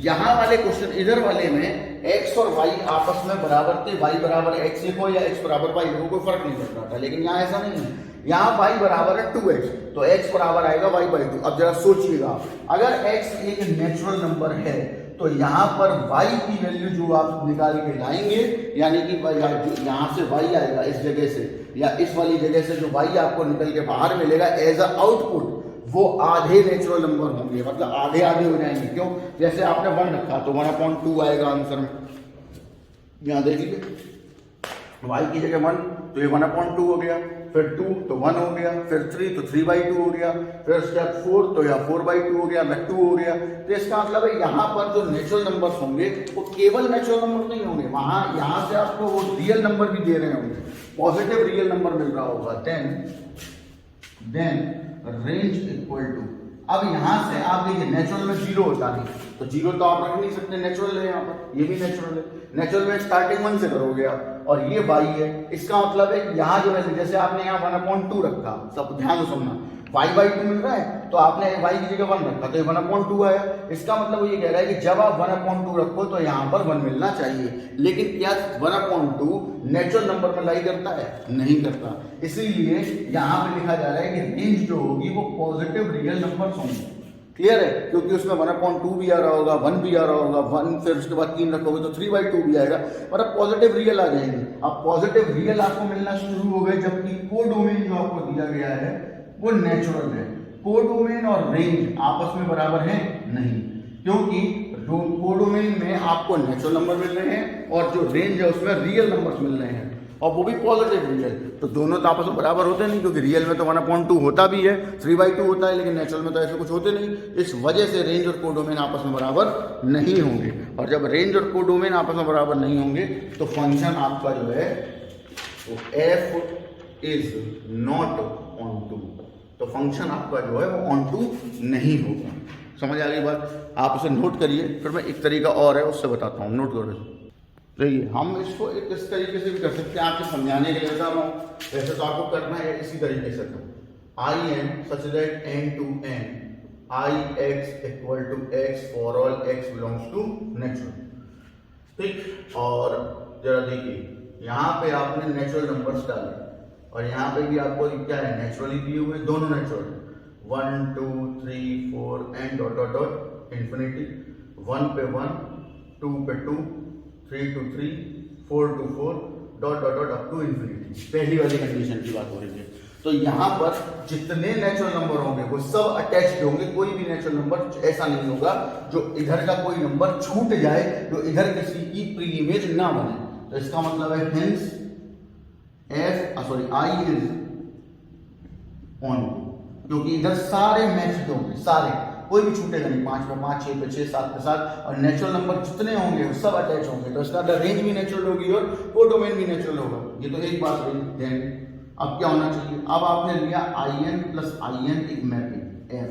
A: यहाँ वाले question इधर वाले में x और y आपस में बराबर थे, y बराबर x लिखो या x बराबर y लिखो, कोई फर्क नहीं पड़ रहा था, लेकिन यहाँ ऐसा नहीं है, यहाँ y बराबर है 2x, तो x बराबर आएगा y बाई 2। अब जरा सोचिएगा, अगर x एक नेचुरल नंबर है तो यहाँ पर y की वैल्यू जो आप निकाल के लाएंगे, यानी कि यहाँ से y आएगा इस जगह से या इस वाली जगह से, जो y आपको निकल के बाहर मिलेगा एज अ आउटपुट, वो आधे नेचुरल नंबर होंगे, मतलब आधे आधे हो जाएंगे। क्यों? जैसे आपने 1 रखा तो 1/2 आएगा आंसर में, यहाँ देख लीजिए, y की जगह 1 तो ये 1/2 हो गया, फिर 2 तो 1 हो गया, फिर 3 तो 3/2 हो गया, फिर उसके बाद 4 तो यह 4/2 हो गया, मैं 2 हो गया। तो इसका मतलब है यहाँ पर जो नेचुरल नंबर्स होंगे वो केवल नेचुरल नंबर नहीं होंगे, वहां यहाँ से आपको वो रियल नंबर भी दे रहे होंगे, पॉजिटिव रियल नंबर मिल रहा होगा। देन रेंज इक्वल टू, अब यहां से आप देखिए नेचुरल में 0 होता नहीं, तो 0 तो आप रख नहीं सकते, नेचुरल है यहाँ पर, ये भी नेचुरल है, नेचुरल में स्टार्टिंग 1 से करोगे आप, और ये y है, इसका मतलब है यहाँ जो है, जैसे आपने यहाँ 1/2 रखा, सब ध्यान से सुनना, y/2 मिल रहा है तो आपने y की जगह 1 रखा तो ये 1/2 आया। इसका मतलब वो ये कह रहा है कि जब आप 1/2 रखो तो यहाँ पर 1 मिलना चाहिए, लेकिन क्या 1/2 नेचुरल नंबर में लाई करता है? नहीं करता, इसीलिए यहाँ पे लिखा जा रहा है कि रेंज जो होगी वो पॉजिटिव रियल नंबर होंगे। क्लियर है? क्योंकि उसमें 1/2 भी आ रहा होगा, 1 भी आ रहा होगा, 1 फिर उसके बाद 3 रखोगे तो 3/2 भी आएगा, मतलब पॉजिटिव रियल आ जाएंगे। अब पॉजिटिव रियल आपको मिलना शुरू हो गए जबकि कोडोमेन जो आपको दिया गया है वो नेचुरल है। कोडोमेन और रेंज आपस में बराबर है नहीं, क्योंकि कोडोमेन में आपको नेचुरल नंबर मिल रहे हैं और जो रेंज है उसमें रियल नंबर्स मिल रहे हैं, और वो भी पॉजिटिव रियल, तो दोनों तो आपस में बराबर होते नहीं, क्योंकि रियल में तो 1/2 होता भी है, 3/2 होता है, लेकिन नेचुरल में तो ऐसे कुछ होते नहीं। इस वजह से रेंज और कोडोमेन आपस में बराबर नहीं होंगे, और जब रेंज और कोडोमेन आपस में बराबर नहीं होंगे तो फंक्शन आपका जो है वो f is not onto, तो फंक्शन आपका जो है वो ऑन टू नहीं होगा। समझ आ गई बात? आप उसे नोट करिए, फिर मैं एक तरीका और है उससे बताता हूँ, नोट करो। देखिए हम इसको एक इस तरीके से भी कर सकते हैं, आपको समझाने के लिए बता रहा हूँ, वैसे तो आपको करना है इसी तरीके से, I n such that n to n I x equal to x for all x belongs to natural. ठीक, और जरा देखिए यहाँ पे आपने नेचुरल नंबर्स डाले और यहाँ पे भी आपको क्या है, नेचुरली दिए हुए, दोनों natural, 1 2 3 4 and dot dot dot infinity, 1 पे 1, 2 पे 2, 3 to 3, 4 to 4, dot dot dot up to infinity. पहली वाली कंडीशन की बात हो रही है। तो यहाँ पर जितने नेचुरल नंबर होंगे वो सब अटैच्ड होंगे, कोई भी नेचुरल नंबर ऐसा नहीं होगा जो इधर का कोई नंबर छूट जाए, जो इधर किसी की प्री इमेज ना बने। तो इसका मतलब है हेंस आई इज ऑन, क्योंकि इधर सारे मैच होंगे, सारे, कोई भी छूटेगा नहीं, 5 पे 5, 6 पे 6, 7 पे 7, और नेचुरल नंबर जितने होंगे वो सब अटैच होंगे, तो इसका रेंज भी नेचुरल होगी और कोडोमेन भी नेचुरल होगा। ये तो एक बात रही। देन अब क्या होना चाहिए, अब आपने लिया in प्लस in एक मैपिंग f,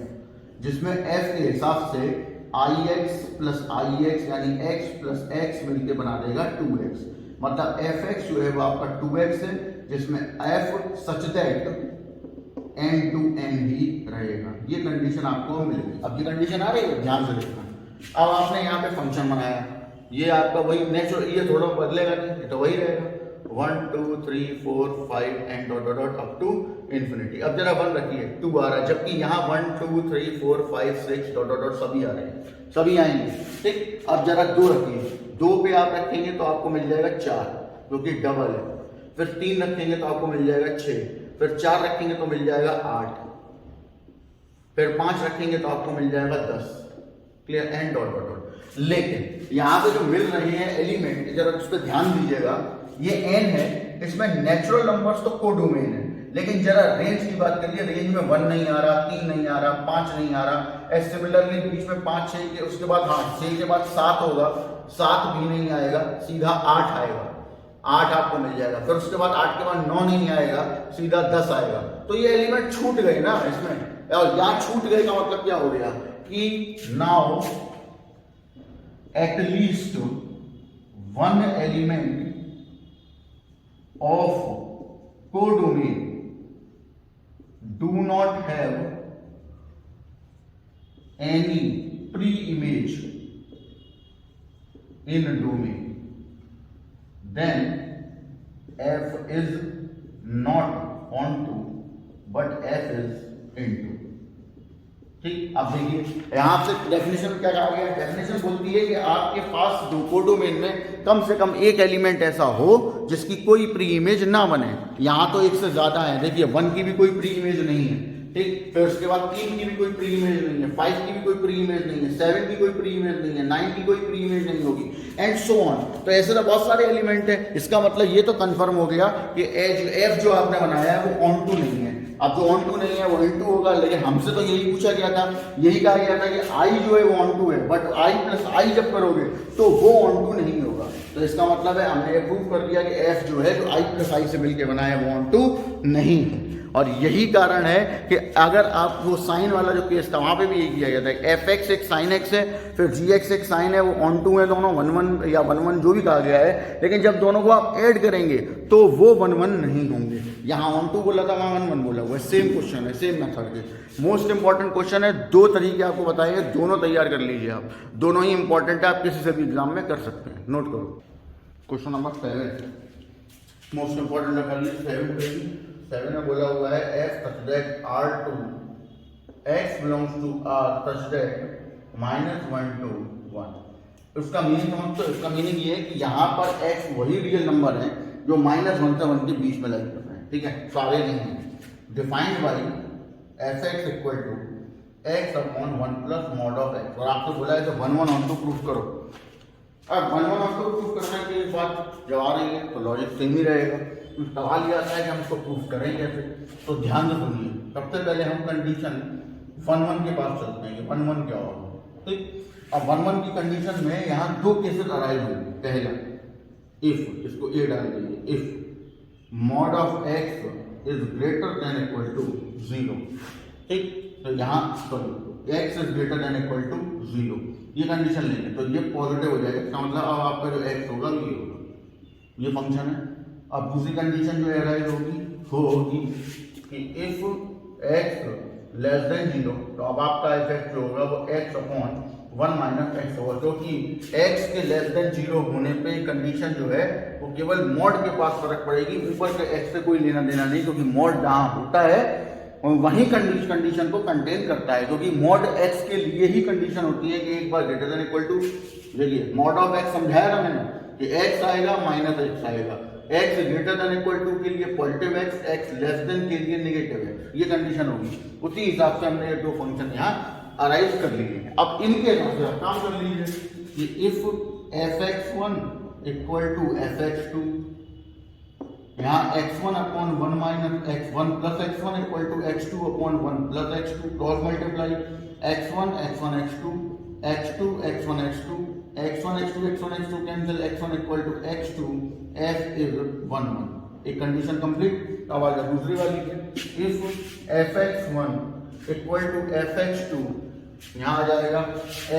A: जिसमें f के हिसाब से ix प्लस ix यानी x प्लस x मिलके बना देगा 2x, मतलब fx जो है वो आपका 2x है, जिसमें f such that n to n ही रहेगा। ये कंडीशन आपको मिलेगी। अब ये कंडीशन आ रही है, ध्यान से देखना। अब आपने यहाँ पे फंक्शन बनाया, ये आपका वही नेचुरल, ये थोड़ा बदलेगा नहीं, ये तो वही रहेगा, 1 2 3 4 5 and dot dot dot up to infinity. अब जरा 1 रखिए, 2 आ रहा है, जबकि यहाँ 1 2 3 4 5 6 डॉट डॉट डॉट सभी आ रहे हैं, सभी आएंगे। ठीक, अब जरा 2 रखिए, 2 पे आप रखेंगे तो आपको मिल जाएगा 4, क्योंकि डबल है, फिर 3 रखेंगे तो आपको मिल जाएगा 6, फिर 4 रखेंगे तो मिल जाएगा 8, फिर 5 रखेंगे तो आपको मिल जाएगा 10। Clear? And dot dot dot. लेकिन यहाँ पे जो मिल रहे हैं एलिमेंट, जरा उस पर ध्यान दीजिएगा, ये n है, इसमें नेचुरल नंबर्स तो कोडोमेन है, लेकिन जरा रेंज की बात करिए, रेंज में 1 नहीं आ रहा, 3 नहीं आ रहा, 5 नहीं आ रहा, सिमिलरली बीच में 5 6 के, उसके बाद 6 के बाद 7 होगा, 7 भी नहीं आएगा, सीधा 8 आएगा, 8 आपको मिल जाएगा, फिर उसके बाद 8 के बाद 9 नहीं आएगा, सीधा 10 आएगा। तो ये एलिमेंट छूट गए ना इसमें, और यहाँ छूट गए का मतलब क्या हो गया कि now at least one element of codomain do not have any pre image in domain, then f is not onto but f is into। ठीक, अब देखिए यहां से डेफिनेशन क्या कहा गया, डेफिनेशन बोलती है कि आपके पास दो कोडोमेन में कम से कम एक एलिमेंट ऐसा हो जिसकी कोई प्री इमेज ना बने। यहां तो एक से ज्यादा है, देखिए 1 की भी कोई प्री इमेज नहीं है, ठीक, फिर उसके बाद 3 की भी कोई प्री इमेज नहीं है, 5 की भी कोई प्री इमेज नहीं है, 7 की कोई प्री इमेज नहीं है, 9 की कोई प्री इमेज नहीं होगी, एंड सो ऑन। तो ऐसे तो बहुत सारे एलिमेंट है। इसका मतलब ये तो कंफर्म हो गया कि एफ जो आपने बनाया है वो ऑन टू नहीं है। अब जो ऑन टू नहीं है वो इनटू होगा, लेकिन हमसे तो यही पूछा गया था, यही कहा गया था कि आई जो है वो ऑन टू है, बट आई प्लस आई जब करोगे तो वो ऑन टू नहीं होगा। तो इसका मतलब है हमने ये प्रूव कर दिया कि एफ जो है जो आई प्लस आई से मिलकर बना है वो ऑन टू नहीं है। और यही कारण है कि अगर आप वो साइन वाला जो केस था वहां पे भी यही किया गया था, एफ एक्स एक साइन एक्स है, फिर जी एक्स एक साइन है, वो ऑन टू है दोनों, 1 या 1 जो भी कहा गया है, लेकिन जब दोनों को आप ऐड करेंगे तो वो 1 नहीं होंगे। यहाँ ऑन टू बोला था, वहाँ 1 बोला हुआ है, सेम क्वेश्चन है, सेम मेथड के। मोस्ट इंपॉर्टेंट क्वेश्चन है, 2 तरीके आपको बताए, दोनों तैयार कर लीजिए आप, दोनों ही इंपॉर्टेंट है, आप किसी से भी एग्जाम में कर सकते हैं। नोट करो क्वेश्चन नंबर 7, मोस्ट इंपॉर्टेंट रखा लीजिए 7 में बोला हुआ है f such that R2 x belongs to R such that -1 to 1। उसका मीनिंग समझते हो? इसका मीनिंग ये है कि यहाँ पर x वही रियल नंबर है जो -1 से 1 के बीच में लाइक कर रहे हैं, ठीक है, सारे नहीं है। Defined by fx equal to x upon 1 plus mod of x, और आपसे बोला है तो 1 1 ऑन टू प्रूफ करो। अब 1 1 ऑन टू प्रूफ करने की बात जब आ रही है तो लॉजिक सेम ही रहेगा। सवाल ये आता है कि हम इसको प्रूफ करें कैसे, तो ध्यान से सुनिए। सबसे पहले हम कंडीशन 1 1 के पास चलते हैं कि 1 1 क्या होगा, ठीक। अब 1 1 की कंडीशन में यहाँ 2 केसेस अराइज होंगे। पहला, इफ, इसको ए डाल दीजिए, if mod of x is greater than equal to 0, ठीक। तो यहाँ sorry x is greater than equal to 0, ये कंडीशन लेंगे तो ये पॉजिटिव हो जाएगा। इसका मतलब अब आपका जो एक्स होगा ये होगा, ये फंक्शन है। अब दूसरी कंडीशन जो अराइज होगी वो होगी कि इफ x लेस देन 0, तो अब आपका इफेक्ट जो होगा वो x अपॉन 1 माइनस एक्स होगा, क्योंकि x के लेस देन 0 होने पे कंडीशन जो है वो केवल मॉड के पास फर्क पड़ेगी, ऊपर के x से कोई लेना देना नहीं, क्योंकि मॉड जहाँ होता है वही कंडीशन को कंटेन करता है, क्योंकि मॉड x के लिए ही कंडीशन होती है कि एक बार ग्रेटर देन इक्वल टू, देखिए मॉड ऑफ x समझाया था मैंने कि x आएगा माइनस x आएगा, x greater than equal to के लिए पॉजिटिव x लेस देन के लिए नेगेटिव x, ये कंडीशन होगी। उसी हिसाब से हमने ये 2 फंक्शन यहाँ अराइज कर लिए। अब इनके हिसाब से आप काम कर लीजिए कि if fx1 equal to fx2, यहाँ x1 upon 1 minus x1 plus x1 equal to x2 upon 1 plus x2, cross multiply x1 x2 x2 x1 x2 x1 x2 x1 x2 cancel, x1 equal to x2, f is 1 1, एक condition complete. अब आ जाए दूसरी वाली पे, if fx1 equal to fx2, यहाँ आ जाएगा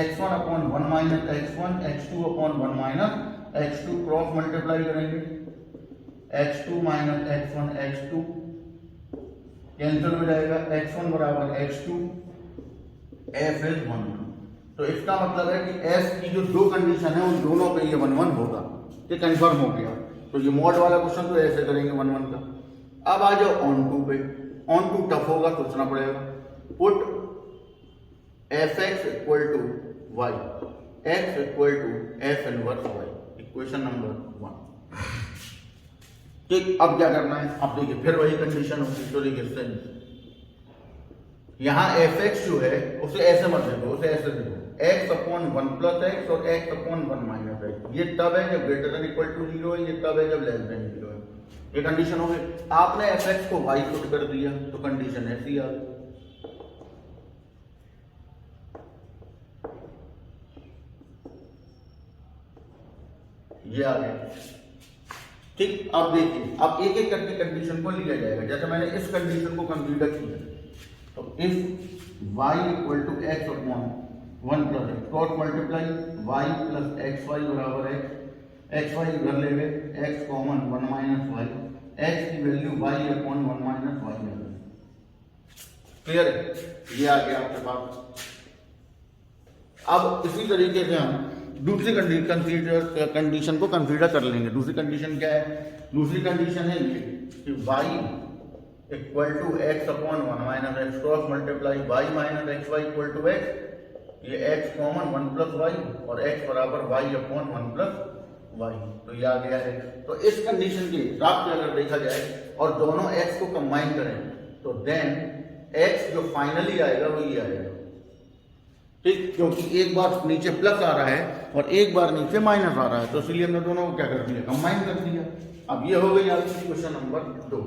A: x1 upon 1 minus x1 x2 upon 1 minus x2, cross multiply करेंगे x2 minus x1 x2 cancel हो जाएगा, x1 बराबर x2, f इज 1 1। तो इसका मतलब है कि f की जो 2 कंडीशन है उन दोनों पे ये 1 1 होगा, ये कंफर्म हो गया। तो ये मॉड वाला क्वेश्चन तो ऐसे करेंगे 1 1 का। अब आ जाओ ऑन टू पे, ऑन टू टफ होगा, सोचना पड़ेगा। Put fx equal to y, x equal to f inverse y, equation number 1, ठीक। अब क्या करना है, अब देखिए फिर वही कंडीशन होगी, तो देखिए यहाँ fx जो है उसे ऐसे मत देखो, उसे ऐसे देखो x अपॉन 1 प्लस एक्स और x अपॉन 1 माइनस एक्स, ये तब है जब ग्रेटर देन इक्वल टू 0 है, ये तब है जब लेस देन 0 है, ये कंडीशन हो गई। आपने fx को y पुट कर दिया तो कंडीशन ऐसी आ गई। ये आ गया, ठीक। अब देखिए, अब एक एक करके कंडीशन को लिया जाएगा। जैसे मैंने इस कंडीशन को कंसीडर किया तो if y equal to x upon 1 plus x, cross multiply y plus x y बराबर x, एक्स वाई उधर ले गए, x common 1 minus y, x की value y upon 1 minus y है। क्लियर है? ये आ गया आपके पास। अब इसी तरीके से हम दूसरी कंडीशन को कंसीडर कर लेंगे। दूसरी कंडीशन क्या है? दूसरी कंडीशन है ये कि y equal to x upon 1 minus x cross multiply y minus x y equal to x, ये x कॉमन 1 प्लस वाई और x बराबर y अपॉन 1 प्लस वाई। तो ये आ गया है। तो इस कंडीशन के हिसाब से अगर देखा जाए और दोनों x को कंबाइन करें तो देन x जो फाइनली आएगा वो ये आएगा, ठीक, क्योंकि एक बार नीचे प्लस आ रहा है और एक बार नीचे माइनस आ रहा है, तो इसलिए हमने दोनों को क्या कर दिया, कंबाइन कर दिया। अब ये हो गई आपकी क्वेश्चन नंबर 2।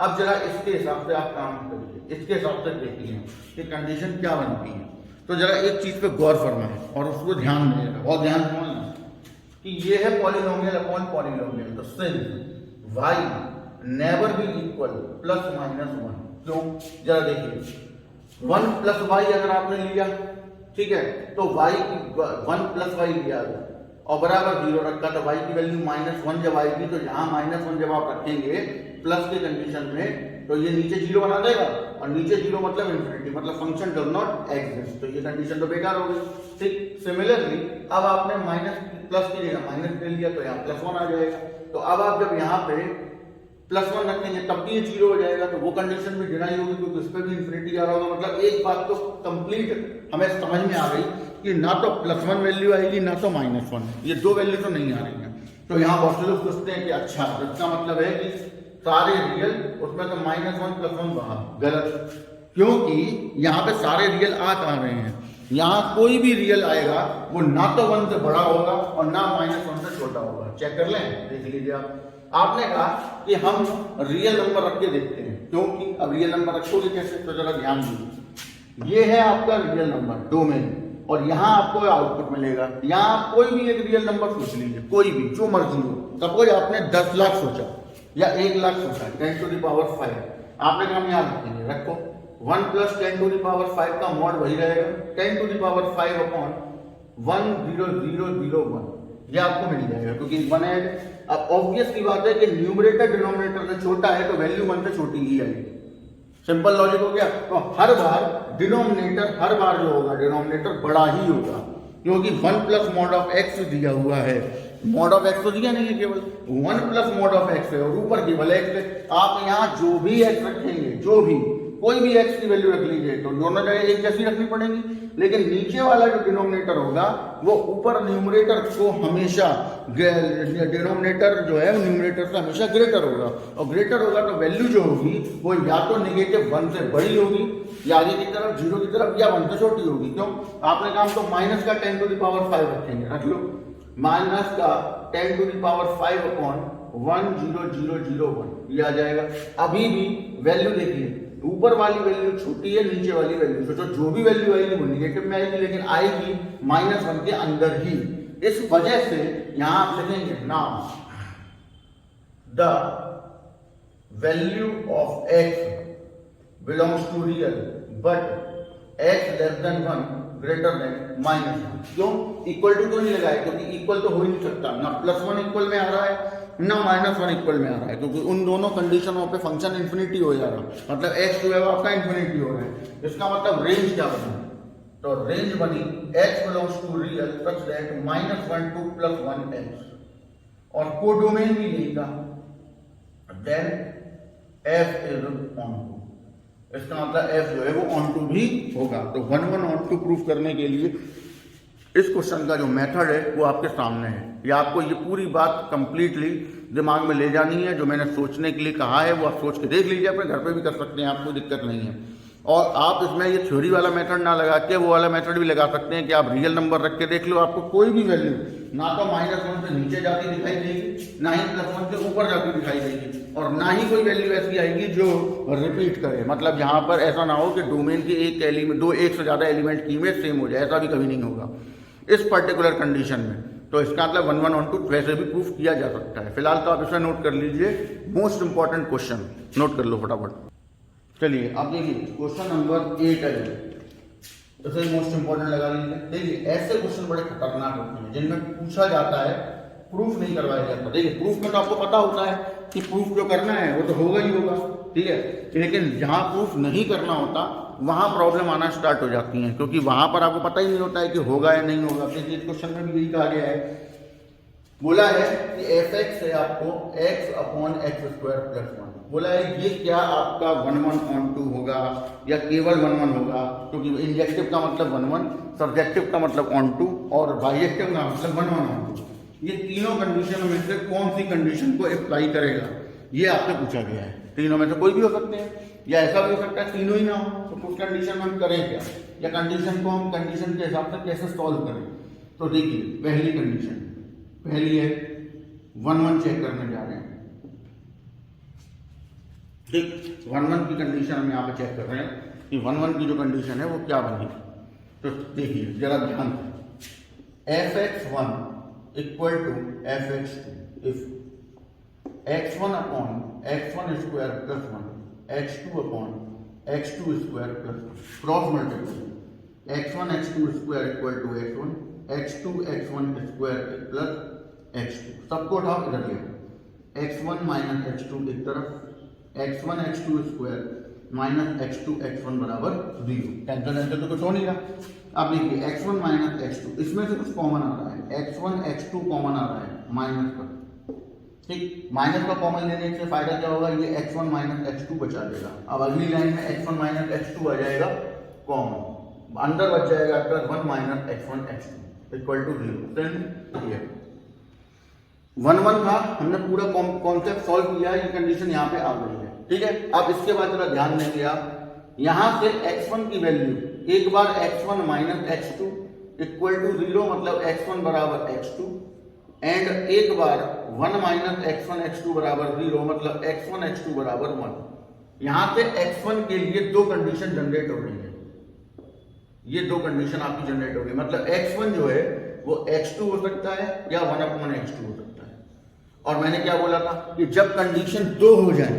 A: अब जरा इसके हिसाब से आप काम करिए, इसके हिसाब से देखिए कि कंडीशन क्या बनती है। तो जरा एक चीज पे गौर फरमाएं और उसको ध्यान देगा और ध्यान समझना कि ये है पॉलिनोमियल अपॉन पॉलिनोमियल। तो since y never be equal plus minus 1, क्यों? जरा देखिए 1 प्लस वाई अगर आपने लिया, ठीक है, तो y की 1 प्लस वाई लिया और बराबर 0 रखा, तो y की वैल्यू -1 जब आएगी तो यहाँ -1 जब आप रखेंगे प्लस के कंडीशन में तो ये नीचे 0 बना देगा और नीचे 0 मतलब इन्फिनिटी, मतलब फंक्शन डज नॉट एग्जिस्ट। तो ये कंडीशन तो बेकार हो गई। ठीक, सिमिलरली अब आपने माइनस प्लस की जगह माइनस ले लिया तो यहाँ +1 आ जाएगा। तो अब आप जब यहाँ पे +1 रखेंगे तब भी ये 0 हो जाएगा, तो वो कंडीशन भी डिनाई होगी क्योंकि उस पर भी इन्फिनिटी आ रहा होगा। मतलब एक बात तो कंप्लीट हमें समझ में आ गई कि ना तो +1 वैल्यू आएगी ना तो -1, ये दो वैल्यू तो नहीं आ रही है। तो यहाँ बहुत से लोग सोचते हैं कि अच्छा, इसका मतलब है कि सारे रियल उसमें तो -1 +1 बाहर, गलत, क्योंकि यहाँ पे सारे रियल आ कहाँ रहे हैं, यहाँ कोई भी रियल आएगा वो ना तो 1 से बड़ा होगा और ना -1 से छोटा होगा। चेक कर लें, देख लीजिए आप। आपने कहा कि हम रियल नंबर रख के देखते हैं, क्योंकि अब रियल नंबर रखोगे कैसे, तो जरा ध्यान दीजिए। ये है आपका रियल नंबर डोमेन और यहाँ आपको आउटपुट मिलेगा। यहाँ आप कोई भी एक रियल नंबर सोच लीजिए, कोई भी जो मर्जी हो। सपोज आपने 10 लाख सोचा या 1 लाख सोचा, 10⁵ आपने काम यहाँ रखेंगे, रखो 1 + 10⁵ का मॉड वही रहेगा 10⁵ अपॉन 10001, ये आपको मिल जाएगा क्योंकि 1 ऐड। अब ऑब्वियस की बात है कि न्यूमरेटर डिनोमिनेटर से छोटा है तो वैल्यू 1 से छोटी ही आएगी। सिंपल लॉजिक हो गया। तो हर बार डिनोमिनेटर, हर बार जो होगा डिनोमिनेटर बड़ा ही होगा, क्योंकि 1 + mod ऑफ x दिया हुआ है। mod ऑफ x तो दिया नहीं है, केवल 1 + mod ऑफ x है और ऊपर केवल x है। आप यहाँ जो भी x रखेंगे, जो भी कोई भी x की वैल्यू रख लीजिए तो दोनों जगह एक जैसी रखनी पड़ेगी, लेकिन नीचे वाला जो डिनोमिनेटर होगा वो ऊपर न्यूमरेटर को हमेशा, डिनोमिनेटर जो है न्यूमरेटर से हमेशा ग्रेटर होगा, और ग्रेटर होगा तो वैल्यू जो होगी वो या तो -1 से बड़ी होगी या आगे की तरफ 0 की तरफ, या 1 से छोटी होगी। क्यों? आपने काम तो माइनस का 10⁵ रखेंगे, रख लो माइनस का 10⁵ अपॉन 10001, ये आ जाएगा। अभी भी वैल्यू देखिए, ऊपर वाली वैल्यू छोटी है, नीचे वाली वैल्यू सोचो, जो भी वैल्यू आएगी वो निगेटिव में आएगी, लेकिन आएगी -1 के अंदर ही। इस वजह से यहां आप लिखेंगे now the value of x belongs to real but x <1 greater than -1। क्यों? इक्वल टू तो नहीं लगाए, क्योंकि इक्वल तो हो ही नहीं सकता, ना +1 इक्वल में आ रहा है ना -1 इक्वल में आ रहा है, क्योंकि उन दोनों कंडीशनों पे फंक्शन इन्फिनिटी हो जा रहा है, मतलब x जो है वो आपका इन्फिनिटी हो रहा है। इसका मतलब रेंज क्या बनी? तो रेंज बनी x belongs to real such that -1 to +1x, और कोडोमेन भी यही था, then f is onto. इसका मतलब f जो है वो ऑन टू भी होगा। तो 1 1 ऑन टू प्रूफ करने के लिए इस क्वेश्चन का जो मेथड है वो आपके सामने है। या आपको ये पूरी बात कंप्लीटली दिमाग में ले जानी है, जो मैंने सोचने के लिए कहा है वो आप सोच के देख लीजिए, अपने घर पे भी कर सकते हैं, आपको दिक्कत नहीं है। और आप इसमें ये थ्योरी वाला मेथड ना लगा के वो वाला मेथड भी लगा सकते हैं कि आप रियल नंबर रख के देख लो, आपको कोई भी वैल्यू ना तो -1 से नीचे जाती दिखाई देगी, ना ही +1 से ऊपर जाती दिखाई देगी, और ना ही कोई वैल्यू ऐसी आएगी जो रिपीट करे। मतलब यहाँ पर ऐसा ना हो कि डोमेन के एक एलिमेंट, एक से ज़्यादा एलिमेंट की इमेज सेम हो जाए, ऐसा भी कभी नहीं होगा इस पर्टिकुलर कंडीशन में। तो इसका मतलब 1 1 ऑन टू वैसे भी प्रूफ किया जा सकता है। फिलहाल तो आप इसमें नोट कर लीजिए, मोस्ट इंपॉर्टेंट क्वेश्चन नोट कर लो फटाफट। चलिए अब देखिए क्वेश्चन नंबर 8 है, इसे मोस्ट इंपॉर्टेंट लगा लीजिए। देखिए ऐसे क्वेश्चन बड़े खतरनाक होते हैं जिनमें पूछा जाता है प्रूफ नहीं करवाया जाता। देखिए प्रूफ में तो आपको पता होता है कि प्रूफ जो करना है वो तो होगा ही होगा, ठीक है, लेकिन जहां प्रूफ नहीं करना होता वहां प्रॉब्लम आना स्टार्ट हो जाती है, क्योंकि वहां पर आपको पता ही नहीं होता है कि होगा या नहीं होगा। देखिए क्वेश्चन में भी यही कहा गया है, बोला है कि एफ एक्स है आपको x upon x square plus 1। बोला है ये क्या आपका 1 1 ऑन 2 होगा या केवल 1 1 होगा, क्योंकि इंजेक्टिव का मतलब 1 1, सब्जेक्टिव का मतलब ऑन 2 और बाइजेक्टिव का मतलब 1 1 ऑन 2। ये तीनों कंडीशनों में से कौन सी कंडीशन को अप्लाई करेगा ये आपसे पूछा गया है। तीनों में से कोई भी हो सकते हैं या ऐसा भी हो सकता है तीनों ही ना हो, तो उस कंडीशन में हम करें क्या, या कंडीशन को हम कंडीशन के हिसाब से कैसे सॉल्व करें। तो देखिए पहली कंडीशन पहली है 1 1 चेक करने जा रहे हैं, ठीक 1 1 की कंडीशन हम यहाँ पे चेक कर रहे हैं कि 1 1 की जो कंडीशन है वो क्या बनी। तो देखिए जरा ध्यान से f x 1 equal to f x 2 if x1 upon x1 square plus 1 x2 upon x2 square plus 1 cross multiply x1 x2 square equal to x1 x2 x1 square plus x2 सबको उठाओ इधर ले x1 माइनस x2 एक तरफ x1 x2 square minus x2 x1 बराबर 0। Cancel तो कुछ हो नहीं रहा। अब देखिए x1 माइनस x2 इसमें से कुछ कॉमन आ रहा है, x1 x2 कॉमन आ रहा है माइनस का, ठीक माइनस का कॉमन लेने से फायदा क्या होगा, ये x1 माइनस x2 बचा देगा। अब अगली लाइन में x1 माइनस x2 आ जाएगा कॉमन, अंदर बच जाएगा plus 1 minus x1 x2 equal to 0। Then 1 1 था, हमने पूरा कॉन्सेप्ट सॉल्व किया है, ये कंडीशन यहाँ पे आ गई है, ठीक है। अब इसके बाद जरा ध्यान देंगे आप, यहाँ से x1 की वैल्यू एक बार x1 minus x2 equal to 0 मतलब x1 बराबर x2 एंड एक बार 1 माइनस x1 x2 बराबर 0 मतलब x1 x2 बराबर 1। यहाँ से x1 के लिए दो कंडीशन जनरेट हो रही है, ये दो कंडीशन आपकी जनरेट हो गई, मतलब x1 जो है वो x2 हो सकता है या 1 अपॉन x2 हो सकता है। और मैंने क्या बोला था कि जब कंडीशन दो हो जाए,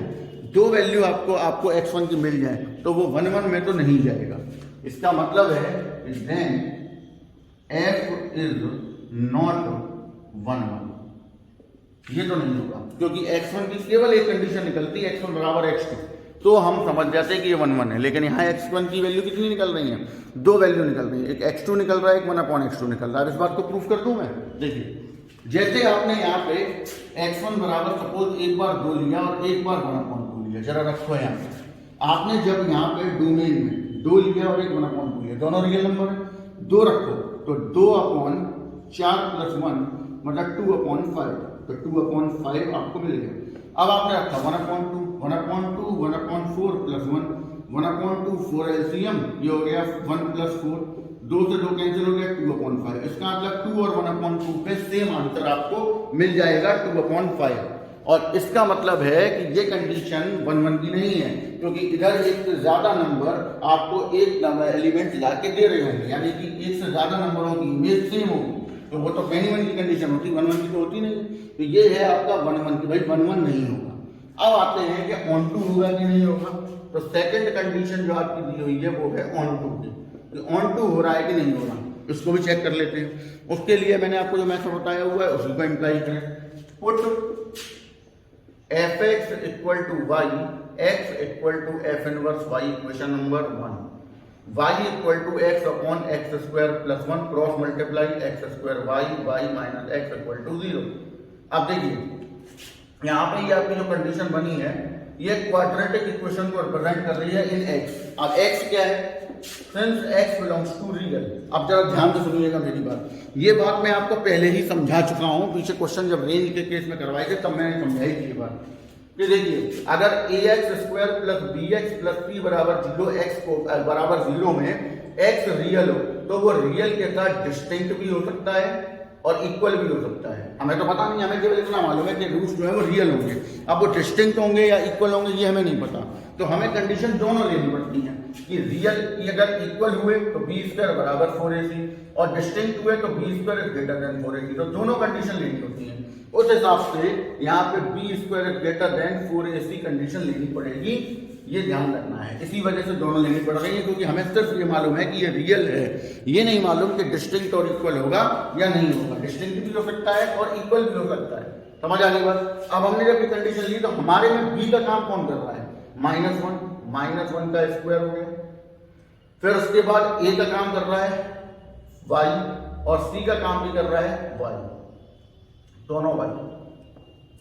A: दो वैल्यू आपको x1 की मिल जाए तो वो 1 1 में तो नहीं जाएगा। इसका मतलब है देन f इज नॉट 1 1, ये तो नहीं होगा क्योंकि x1 की केवल एक कंडीशन निकलती है x1 बराबर x2, तो हम समझ जाते हैं कि ये 1 1 है। लेकिन यहाँ x1 की वैल्यू कितनी निकल रही है, दो वैल्यू निकल रही है, एक x2 निकल रहा है, एक 1 अपॉन x2 निकल रहा है। अब इस बात को प्रूफ कर दूं मैं। देखिए जैसे आपने यहाँ पे x1 बराबर सपोज एक बार 2 लिया और एक बार 1 अपॉन 2 लिया, जरा रखो यहाँ पे, आपने जब यहाँ पे डोमेन में 2 लिया और एक 1 अपॉन 2 लिया, दोनों रियल नंबर है, 2 रखो तो 2 अपॉन 4 प्लस 1 मतलब 2 अपॉन 5, तो 2 अपॉन 5 आपको मिल गया। अब आपने रखा 1 upon 2 1 upon 2 1 upon 4 plus 1 upon 2 4 LCM, ये हो गया 1 प्लस 4, 2 से 2 कैंसिल हो गया 2 अपॉन 5। इसका मतलब 2 और 1 अपॉन 2 पे सेम आंसर आपको मिल जाएगा 2 अपॉन 5। और इसका मतलब है कि ये कंडीशन 1 1 की नहीं है, क्योंकि इधर एक से ज्यादा नंबर आपको एक एलिमेंट ला के दे रहे होंगे, यानी कि एक से ज्यादा नंबरों की इमेज सेम होगी, तो वो तो मेनी 1 की कंडीशन होती, 1 1 की तो होती नहीं। तो ये है आपका 1 1 की, भाई 1 1 नहीं होगा। अब आते हैं कि ऑन टू होगा कि नहीं होगा। तो सेकंड कंडीशन जो आपकी दी हुई है वो है ऑन टू की, ऑन टू हो रहा है कि नहीं हो रहा, इसको भी चेक कर लेते हैं। उसके लिए मैंने आपको जो मेथड बताया हुआ है उसी को इम्प्लाई करें। Put f x equal to y x equal to f inverse y, equation number 1, y equal to x upon x square plus 1 cross multiply x square y minus x equal to 0। अब देखिए यहाँ पे ये आपकी जो condition बनी है ये क्वाड्रेटिक इक्वेशन को रिप्रेजेंट कर रही है इन x। अब x क्या है, since x belongs to real. अब जरा ध्यान से सुनिएगा मेरी बात, ये बात मैं आपको पहले ही समझा चुका हूं, पीछे क्वेश्चन जब रेंज के केस में करवाए थे तब मैंने समझाई थी ये बात कि देखिए अगर ax square plus bx plus c बराबर 0 x को बराबर 0 में x रियल हो तो वो रियल के साथ डिस्टिंक्ट भी हो सकता है और इक्वल भी हो सकता है। हमें तो पता नहीं, हमें केवल इतना मालूम है कि रूट्स जो है वो रियल होंगे, अब वो डिस्टिंक्ट होंगे या इक्वल होंगे ये हमें नहीं पता। तो हमें कंडीशन दोनों लेनी पड़ती है कि रियल अगर इक्वल हुए तो बी स्क्वायर बराबर 4ac और डिस्टिंक्ट हुए तो b square is greater than 4ac, तो दोनों कंडीशन लेनी होती है। उस हिसाब से यहाँ पे b square is greater than 4ac condition लेनी पड़ेगी ये ध्यान रखना है। इसी वजह से दोनों लेनी पड़ रही है, क्योंकि हमें सिर्फ ये मालूम है कि ये रियल है, ये नहीं मालूम कि डिस्टिंक्ट और इक्वल होगा या नहीं होगा। डिस्टिंक्ट भी हो सकता है और इक्वल भी हो सकता है। समझ आ गई बात। अब हमने जब ये कंडीशन ली तो हमारे में बी का काम कौन कर रहा है, -1 का स्क्वायर हो गया। फिर उसके बाद ए का काम कर रहा है y और सी का काम भी कर रहा है y, दोनों y।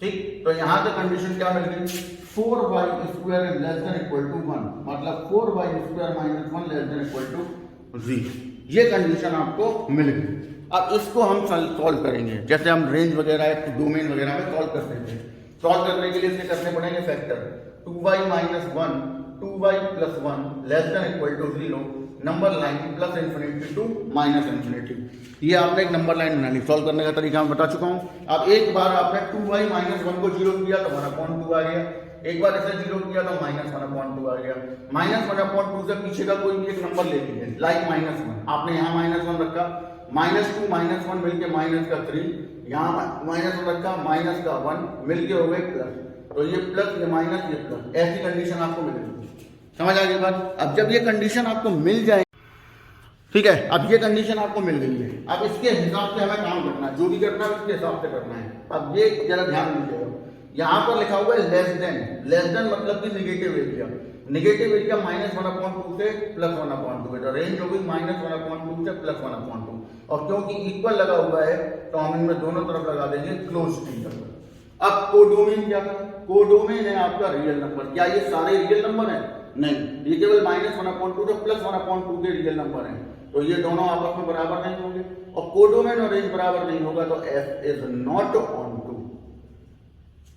A: ठीक, तो यहां तक कंडीशन क्या मिल गई, 4y square is less than equal to 1, मतलब 4y square -1 less than equal to 0। ये कंडीशन आपको मिल गई। अब इसको हम सॉल्व करेंगे, जैसे हम रेंज वगैरह डोमेन वगैरह में सॉल्व करते थे। सॉल्व करने के लिए इसके करने पड़ेंगे factor. 2y - 1 2y + 1 less than equal to 0, number line plus infinity to minus infinity. ये आपने एक नंबर लाइन बना ली। सॉल्व करने का तरीका मैं बता चुका हूं। अब एक बार आपने 2y - 1 को 0 किया तो 1/2 आ गया, एक बार इसे 0 किया तो -1/2 आ गया। -1/2 से पीछे का कोई भी एक नंबर ले लीजिए, लाइक -1, आपने यहाँ -1 रखा, -2 -1 मिलके -3, यहाँ -1 रखा, -1 मिलके हो गए प्लस, तो ये प्लस ये माइनस ये प्लस, ऐसी कंडीशन आपको मिलेगी। समझ आ गई बात। अब जब ये कंडीशन आपको मिल जाए, ठीक है, अब ये कंडीशन आपको मिल गई है, अब इसके हिसाब से हमें काम करना है, जो भी करना है उसके हिसाब से करना है। अब ये जरा ध्यान दीजिएगा, यहाँ पर लिखा हुआ है लेस देन मतलब कि निगेटिव एरिया। निगेटिव एरिया -1/2 से +1/2 है, तो रेंज हो गई -1/2 से +1/2। और क्योंकि इक्वल लगा हुआ है तो हम इनमें दोनों तरफ लगा देंगे क्लोज इंटरवल। अब कोडोमेन क्या था, कोडोमेन है आपका रियल नंबर। क्या ये सारे रियल नंबर हैं? नहीं, ये केवल -1/2 से +1/2 के रियल नंबर हैं, तो ये दोनों आपस में बराबर नहीं होंगे। और कोडोमेन और रेंज बराबर नहीं होगा तो f is not onto,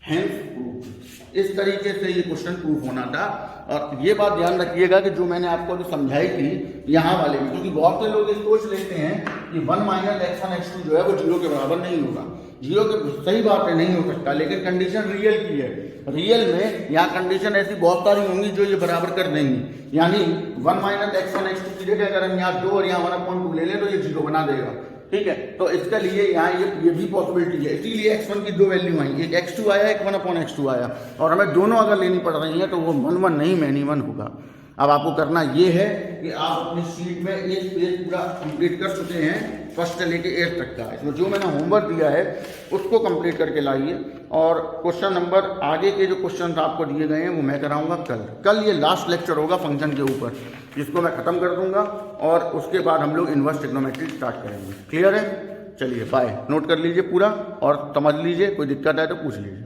A: hence proof. इस तरीके से ये क्वेश्चन प्रूफ होना था। और ये बात ध्यान रखिएगा कि जो मैंने आपको अभी समझाई थी यहाँ वाले में, क्योंकि बहुत से लोग ये सोच लेते हैं कि 1 - x1 x2 जो है वो 0 के बराबर नहीं होगा। 0 के सही बात है, नहीं हो सकता, लेकिन कंडीशन रियल की है। रियल में यहाँ कंडीशन ऐसी बहुत सारी होंगी जो ये बराबर कर देंगी। यानी 1 - x1 x2 की जगह अगर हम यहाँ 2 और यहाँ 1/2 ले लें तो ये 0 बना देगा। ठीक है, तो इसके लिए यहाँ ये भी पॉसिबिलिटी है। इसीलिए x1 की 2 वैल्यू आई, एक x2 आया, एक 1/x2 आया, और हमें दोनों अगर लेनी पड़ रही है तो वो 1 नहीं मैनी 1 होगा। अब आपको करना ये है कि आप अपनी शीट में एक पेज पूरा कंप्लीट कर चुके हैं, फर्स्ट से लेके 8 तक का। इसमें जो मैंने होमवर्क दिया है उसको कंप्लीट करके लाइए, और क्वेश्चन नंबर आगे के जो क्वेश्चन आपको दिए गए हैं वो मैं कराऊंगा कल ये लास्ट लेक्चर होगा फंक्शन के ऊपर, जिसको मैं ख़त्म कर दूंगा, और उसके बाद हम लोग इनवर्स ट्रिग्नोमेट्री स्टार्ट करेंगे। क्लियर है? चलिए बाय। नोट कर लीजिए पूरा और समझ लीजिए, कोई दिक्कत है तो पूछ लीजिए।